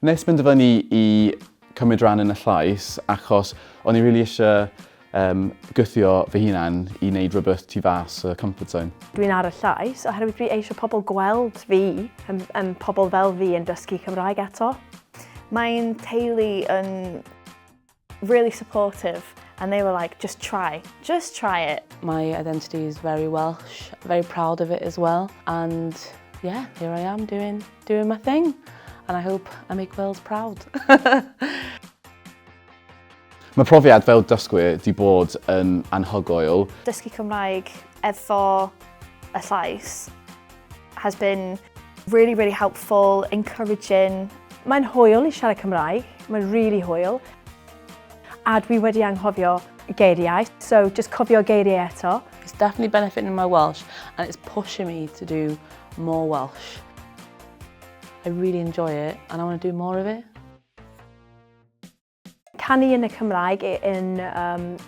Nes penderfynu I cymryd rhan yn y llais achos o'n I really eisiau gythio fy hunan I wneud rhywbeth tu fas y comfort zone. Dwi'n ar y llais oherwydd dwi eisiau pobl gweld fi yn pobl fel fi yn dysgu Cymraeg eto. Mae'n teulu yn really supportive and they were like, just try it. My identity is very Welsh, very proud of it as well, and yeah, here I am doing my thing, and I hope I make Wales proud. Mae profiad fel dysgwyr wedi bod yn anhygoel. Dysgu Cymraeg efo y llais has been really, really helpful, encouraging. Mae'n hwyl I siarad Cymraeg, mae'n really hwyl. A dwi wedi anghofio geiriau, so just cofio geiriau eto. It's definitely benefiting my Welsh, and it's pushing me to do more Welsh. I really enjoy it, and I want to do more of it. Canu yn y Cymraeg yn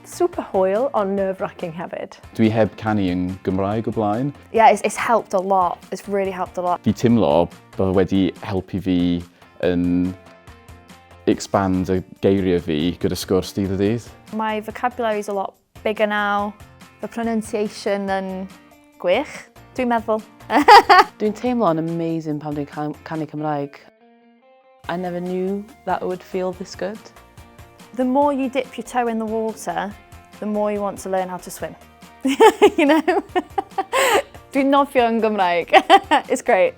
super hwyl ond nerve-wracking hefyd. Dwi heb canu yn Gymraeg o blaen. Yeah, it's helped a lot. It's really helped a lot. Fi teimlo bod wedi helpu fi yn expand y geiriau fi gyda sgwrs dydd o dydd. My vocabulary is a lot bigger now. The pronunciation yn gwych, dwi'n meddwl. Dwi'n teimlo'n amazing pan dwi'n canu Cymraeg. I never knew that it would feel this good. The more you dip your toe in the water, the more you want to learn how to swim. You know? Dwi'n nofio yn Gymraeg. It's great.